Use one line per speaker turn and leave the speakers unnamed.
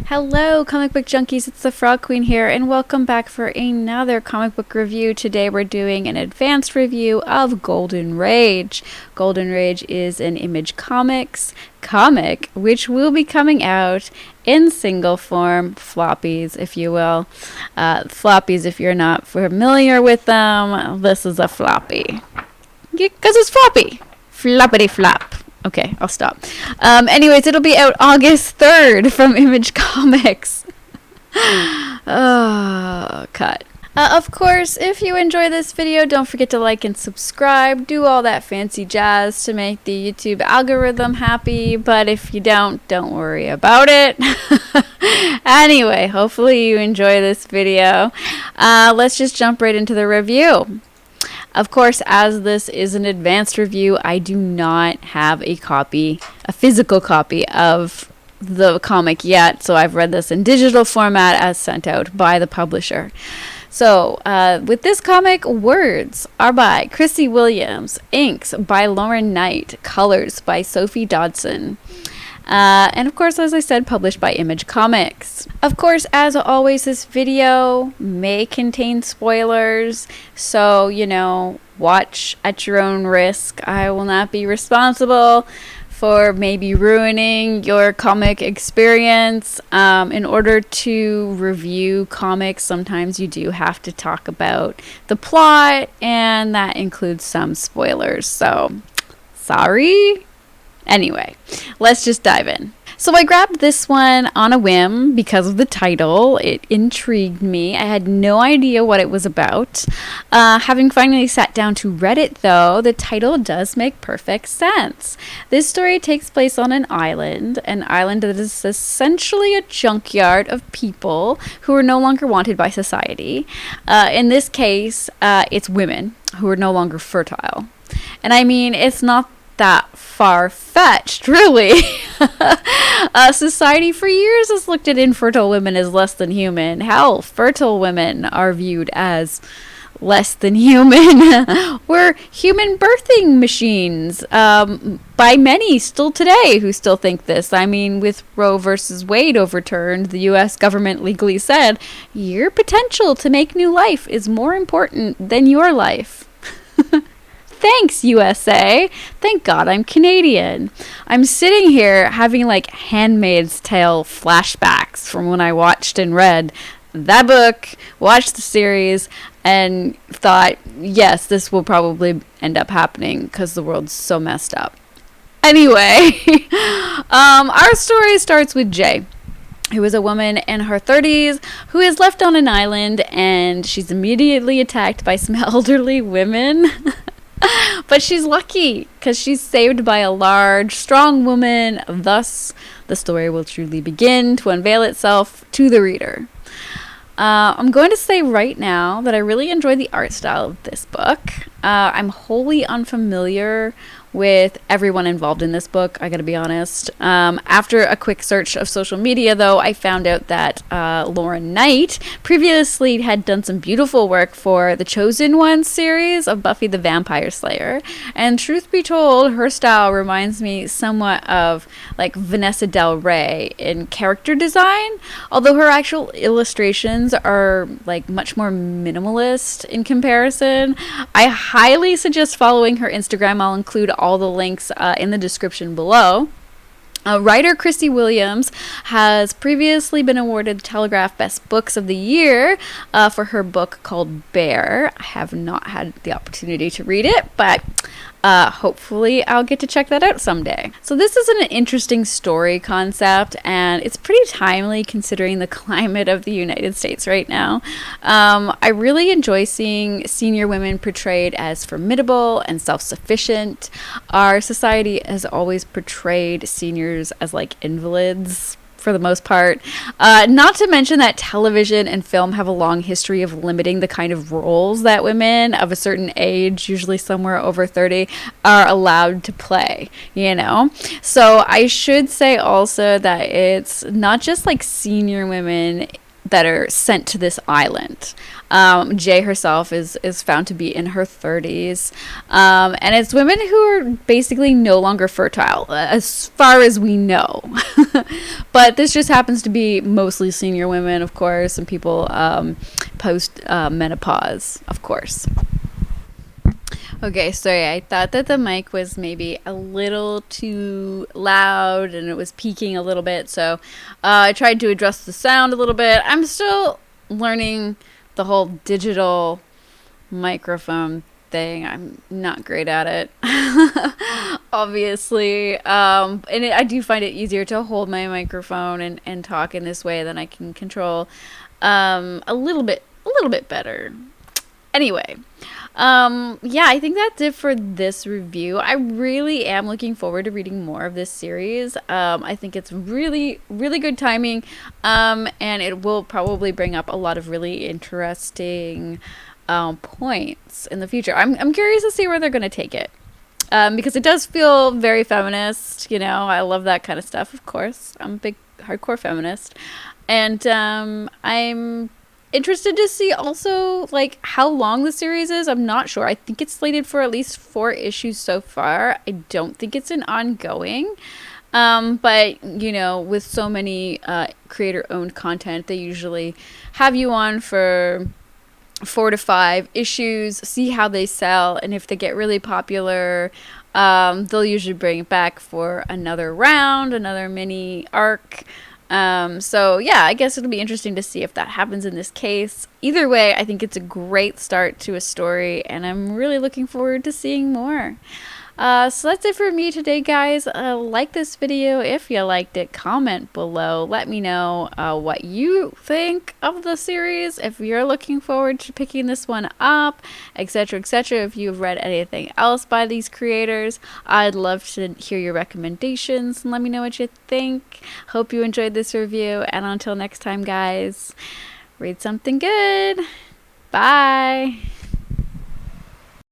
Hello, comic book junkies, it's the Frog Queen here, and welcome back for another comic book review. Today we're doing an advanced review of Golden Rage. Golden Rage is an Image Comics comic, which will be coming out in single form, floppies, if you will. Floppies, if you're not familiar with them, this is a floppy. Because it's floppy. Floppity flop. Okay, I'll stop. Anyways, it'll be out August 3rd from Image Comics. Oh, cut. Of course, if you enjoy this video, don't forget to like and subscribe. Do all that fancy jazz to make the YouTube algorithm happy. But if you don't worry about it. Anyway, hopefully you enjoy this video. Let's just jump right into the review. Of course, as this is an advanced review, I do not have a physical copy of the comic yet, so I've read this in digital format as sent out by the publisher. So, with this comic, words are by Chrissy Williams, inks by Lauren Knight, colors by Sofie Dodgson. And of course, as I said, published by Image Comics. Of course, as always, this video may contain spoilers, so, watch at your own risk. I will not be responsible for maybe ruining your comic experience. In order to review comics, sometimes you do have to talk about the plot, and that includes some spoilers, so sorry. Anyway, let's just dive in. So I grabbed this one on a whim because of the title. It intrigued me. I had no idea what it was about. Having finally sat down to read it, though, the title does make perfect sense. This story takes place on an island that is essentially a junkyard of people who are no longer wanted by society. In this case, it's women who are no longer fertile. And I mean, it's not that far-fetched, really. Society for years has looked at infertile women as less than human. Hell, fertile women are viewed as less than human. We're human birthing machines, by many still today who still think this. I mean, with Roe versus Wade overturned, the U.S. government legally said, your potential to make new life is more important than your life. Thanks, USA. Thank God I'm Canadian. I'm sitting here having like Handmaid's Tale flashbacks from when I watched and read that book, watched the series, and thought, yes, this will probably end up happening because the world's so messed up. Anyway, our story starts with Jay, who is a woman in her 30s who is left on an island, and she's immediately attacked by some elderly women. But she's lucky because she's saved by a large, strong woman. Thus, the story will truly begin to unveil itself to the reader. I'm going to say right now that I really enjoy the art style of this book. I'm wholly unfamiliar with everyone involved in this book, I gotta be honest. After a quick search of social media, though, I found out that Lauren Knight previously had done some beautiful work for the Chosen One series of Buffy the Vampire Slayer. And truth be told, her style reminds me somewhat of like Vanessa Del Rey in character design, although her actual illustrations are like much more minimalist in comparison. I highly suggest following her Instagram. I'll include all the links in the description below. Writer Chrissy Williams has previously been awarded Telegraph Best Books of the Year for her book called Bear. I have not had the opportunity to read it, but hopefully I'll get to check that out someday. So this is an interesting story concept, and it's pretty timely considering the climate of the United States right now. I really enjoy seeing senior women portrayed as formidable and self-sufficient. Our society has always portrayed seniors as like invalids for the most part. Not to mention that television and film have a long history of limiting the kind of roles that women of a certain age, usually somewhere over 30, are allowed to play, So I should say also that it's not just like senior women that are sent to this island. Jay herself is found to be in her 30s. And it's women who are basically no longer fertile, as far as we know. But this just happens to be mostly senior women, of course, and people post menopause, of course. Okay, sorry, I thought that the mic was maybe a little too loud and it was peaking a little bit, so I tried to adjust the sound a little bit. I'm still learning the whole digital microphone thing. I'm not great at it, obviously. I do find it easier to hold my microphone and talk in this way than I can control a little bit better. Anyway, yeah, I think that's it for this review. I really am looking forward to reading more of this series. I think it's really, really good timing, and it will probably bring up a lot of really interesting points in the future. I'm curious to see where they're going to take it, because it does feel very feminist. You know, I love that kind of stuff, of course. I'm a big hardcore feminist, and I'm interested to see also like how long the series is. I'm not sure. I think it's slated for at least 4 issues so far. I don't think it's an ongoing, but you know, with so many creator owned content, they usually have you on for 4 to 5 issues, see how they sell, and if they get really popular, they'll usually bring it back for another round, another mini arc. So yeah, I guess it'll be interesting to see if that happens in this case. Either way, I think it's a great start to a story, and I'm really looking forward to seeing more. So that's it for me today, guys. Like this video if you liked it. Comment below. Let me know what you think of the series, if you're looking forward to picking this one up, etc., etc. If you've read anything else by these creators, I'd love to hear your recommendations and let me know what you think. Hope you enjoyed this review, and until next time, guys, read something good. Bye.